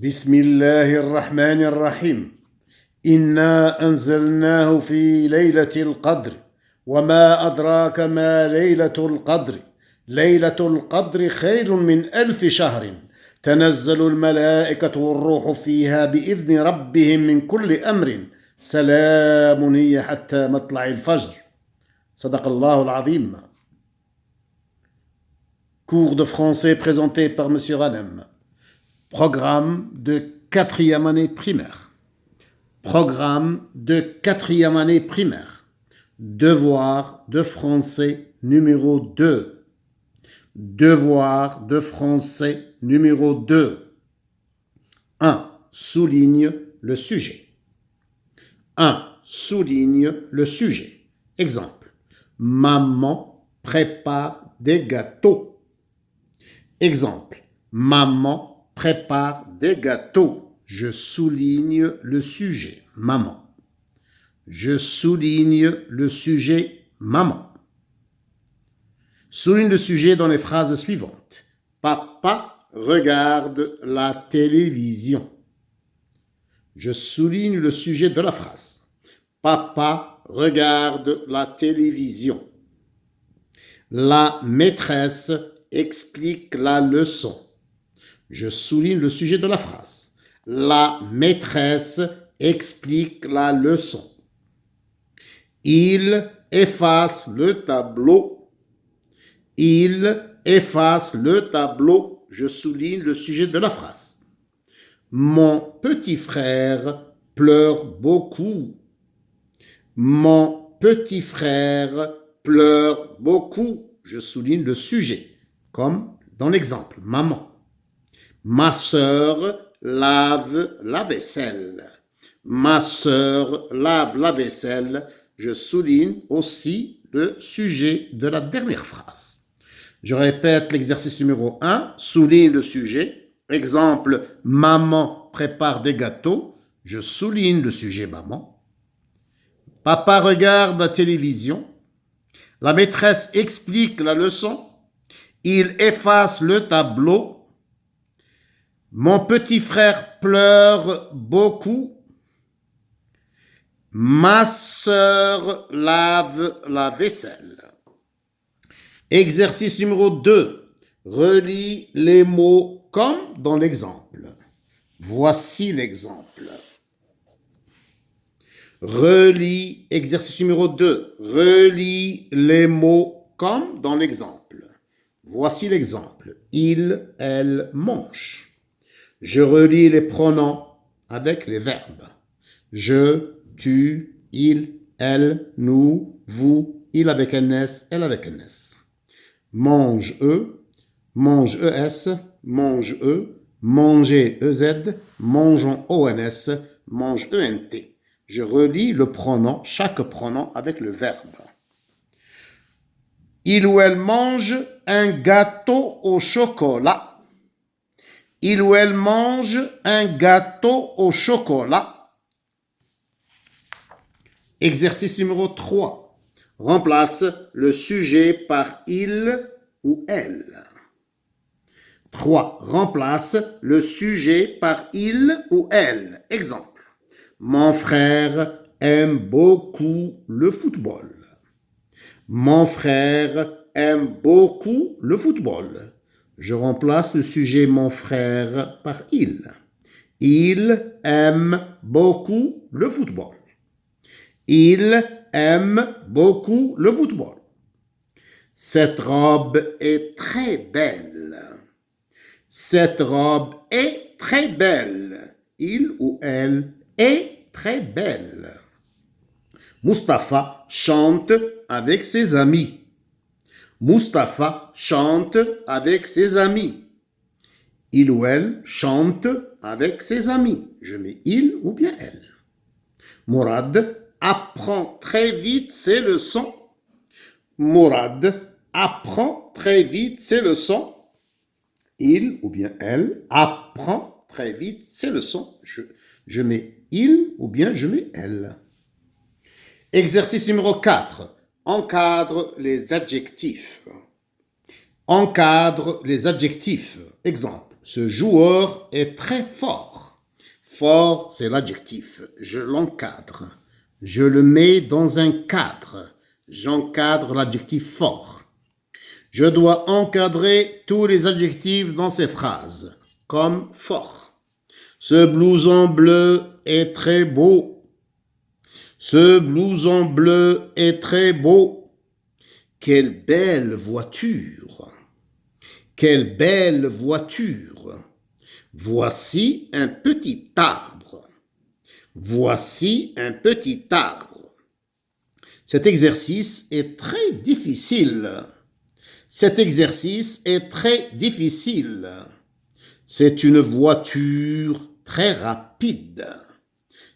بسم الله الرحمن الرحيم إنا أنزلناه في ليلة القدر وما أدراك ما ليلة القدر ليلة القدر خير من 1000 شهر تنزل الملائكة والروح فيها بإذن ربهم من كل أمر سلام هي حتى مطلع الفجر صدق الله العظيم. Cours de français présenté par M. Ranem. Programme de 4e année primaire. Programme de 4e année primaire. Devoir de français numéro 2. Devoir de français numéro 2. 1. Souligne le sujet. 1. Souligne le sujet. Exemple. Maman prépare des gâteaux. Exemple. Maman prépare des gâteaux. Je souligne le sujet. Maman. Je souligne le sujet. Maman. Souligne le sujet dans les phrases suivantes. Papa regarde la télévision. Je souligne le sujet de la phrase. Papa regarde la télévision. La maîtresse explique la leçon. Je souligne le sujet de la phrase. La maîtresse explique la leçon. Il efface le tableau. Il efface le tableau. Je souligne le sujet de la phrase. Mon petit frère pleure beaucoup. Mon petit frère pleure beaucoup. Je souligne le sujet, comme dans l'exemple, maman. Ma sœur lave la vaisselle. Ma sœur lave la vaisselle. Je souligne aussi le sujet de la dernière phrase. Je répète l'exercice numéro 1. Souligne le sujet. Exemple, maman prépare des gâteaux. Je souligne le sujet maman. Papa regarde la télévision. La maîtresse explique la leçon. Il efface le tableau. Mon petit frère pleure beaucoup. Ma sœur lave la vaisselle. Exercice numéro 2. Relis les mots comme dans l'exemple. Voici l'exemple. Relis, exercice numéro 2. Relis les mots comme dans l'exemple. Voici l'exemple. Il, elle, mange. Je relis les pronoms avec les verbes. Je, tu, il, elle, nous, vous, il avec un S, elle avec un S. Mange, ES, mange, manger, EZ, mangeons, ONS, mange, ENT. Je relis le pronom, chaque pronom avec le verbe. Il ou elle mange un gâteau au chocolat. Il ou elle mange un gâteau au chocolat. Exercice numéro 3. Remplace le sujet par il ou elle. 3. Remplace le sujet par il ou elle. Exemple. Mon frère aime beaucoup le football. Mon frère aime beaucoup le football. Je remplace le sujet mon frère par il. Il aime beaucoup le football. Il aime beaucoup le football. Cette robe est très belle. Cette robe est très belle. Il ou elle est très belle. Mustapha chante avec ses amis. Mustapha chante avec ses amis. Il ou elle chante avec ses amis. Je mets il ou bien elle. Mourad apprend très vite ses leçons. Mourad apprend très vite ses leçons. Il ou bien elle apprend très vite ses leçons. Je mets il ou bien je mets elle. Exercice numéro 4. Encadre les adjectifs. Encadre les adjectifs. Exemple. Ce joueur est très fort. Fort, c'est l'adjectif. Je l'encadre. Je le mets dans un cadre. J'encadre l'adjectif fort. Je dois encadrer tous les adjectifs dans ces phrases, comme fort. Ce blouson bleu est très beau. Ce blouson bleu est très beau. Quelle belle voiture! Quelle belle voiture! Voici un petit arbre. Voici un petit arbre. Cet exercice est très difficile. Cet exercice est très difficile. C'est une voiture très rapide.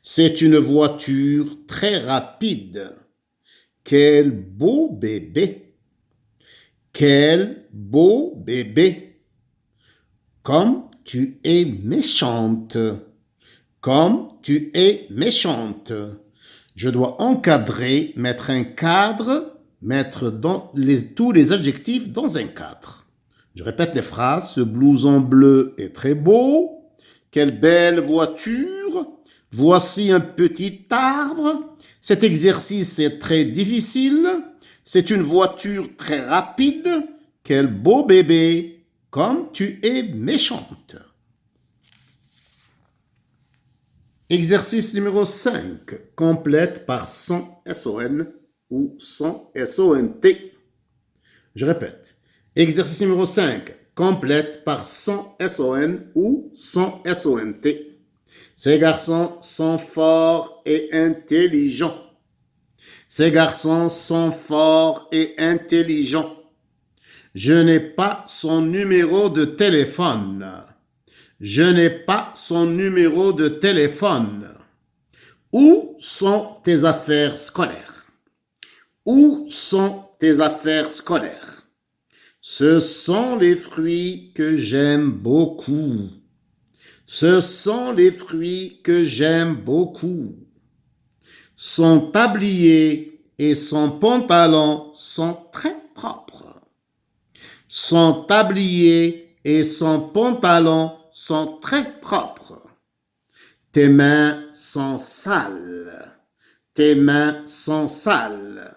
C'est une voiture très rapide. Quel beau bébé! Quel beau bébé! Comme tu es méchante! Comme tu es méchante! Je dois encadrer, mettre un cadre, mettre tous les adjectifs dans un cadre. Je répète les phrases. Ce blouson bleu est très beau. Quelle belle voiture! Voici un petit arbre. Cet exercice est très difficile. C'est une voiture très rapide. Quel beau bébé! Comme tu es méchante. Exercice numéro 5. Complète par sans SON ou sans SONT. Je répète. Exercice numéro 5. Complète par sans SON ou sans SONT. Ces garçons sont forts et intelligents. Ces garçons sont forts et intelligents. Je n'ai pas son numéro de téléphone. Je n'ai pas son numéro de téléphone. Où sont tes affaires scolaires? Où sont tes affaires scolaires? Ce sont les fruits que j'aime beaucoup. Ce sont les fruits que j'aime beaucoup. Son tablier et son pantalon sont très propres. Son tablier et son pantalon sont très propres. Tes mains sont sales. Tes mains sont sales.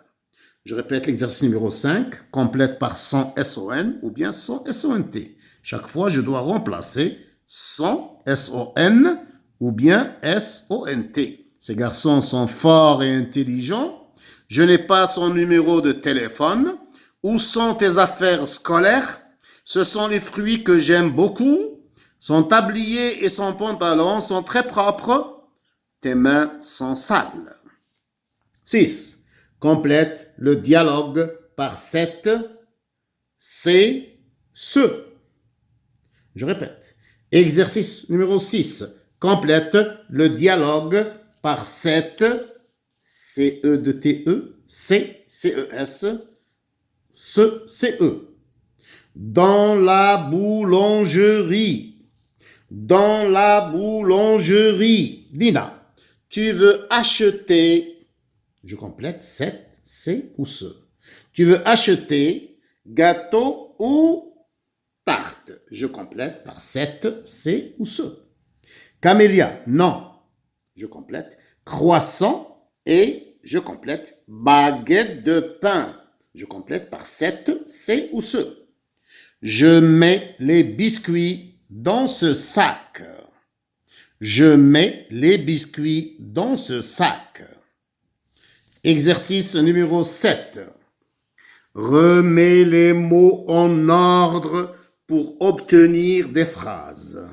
Je répète l'exercice numéro 5, complète par sans SON ou bien sans SONT. Chaque fois, je dois remplacer sans SON ou bien SONT. Ces garçons sont forts et intelligents. Je n'ai pas son numéro de téléphone. Où sont tes affaires scolaires? Ce sont les fruits que j'aime beaucoup. Son tablier et son pantalon sont très propres. Tes mains sont sales. 6. Complète le dialogue par cette, c'est, ce. Je répète. Exercice numéro 6. Complète le dialogue par cette, C-E-D-T-E, C, C-E-S, ce, C-E. Dans la boulangerie. Dans la boulangerie. Dina, tu veux acheter, je complète, cette, c'est ou ce. Tu veux acheter gâteau ou tarte. Je complète par cette, c'est ou ce. Camélia, non. Je complète croissant et je complète baguette de pain. Je complète par cette, c'est ou ce. Je mets les biscuits dans ce sac. Je mets les biscuits dans ce sac. Exercice numéro 7. Remets les mots en ordre pour obtenir des phrases.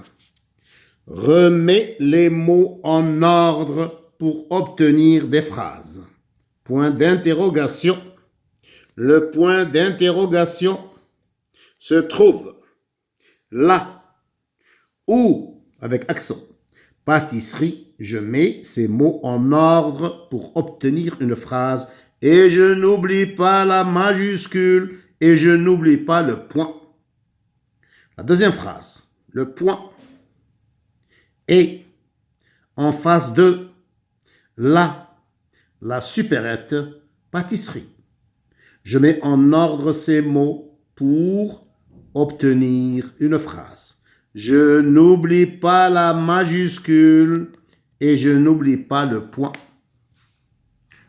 Remets les mots en ordre pour obtenir des phrases. Point d'interrogation. Le point d'interrogation se trouve là, où, avec accent. Pâtisserie, je mets ces mots en ordre pour obtenir une phrase et je n'oublie pas la majuscule et je n'oublie pas le point. La deuxième phrase, le point. Et en face de la supérette pâtisserie. Je mets en ordre ces mots pour obtenir une phrase. Je n'oublie pas la majuscule et je n'oublie pas le point.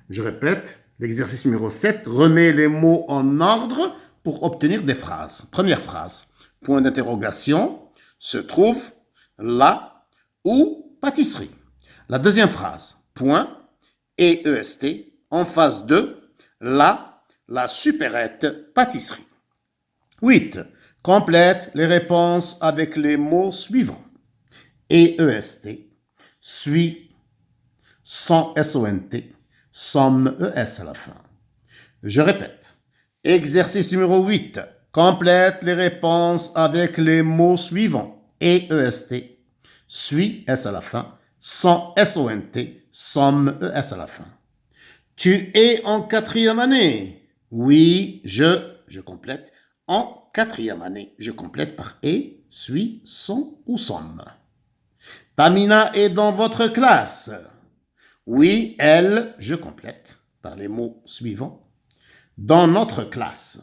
Je répète, l'exercice numéro 7 remet les mots en ordre pour obtenir des phrases. Première phrase, point d'interrogation, se trouve la ou pâtisserie. La deuxième phrase, point et EST, en face de la supérette pâtisserie. 8. Complète les réponses avec les mots suivants. Et EST, suis, sans SONT, somme ES à la fin. Je répète. Exercice numéro 8. Complète les réponses avec les mots suivants. Et EST, suis S à la fin, sans SONT, somme ES à la fin. Tu es en quatrième année. Oui, je complète. En quatrième année, je complète par et, suis, son ou somme. Tamina est dans votre classe. Oui, elle, je complète par les mots suivants. Dans notre classe.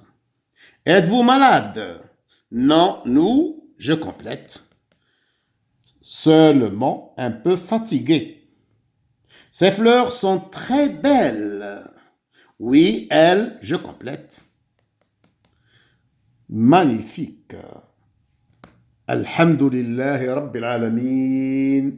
Êtes-vous malade? Non, nous, je complète. Seulement un peu fatigué. Ces fleurs sont très belles. Oui, elle, je complète. Magnifique. Alhamdulillahi Rabbil Alamin.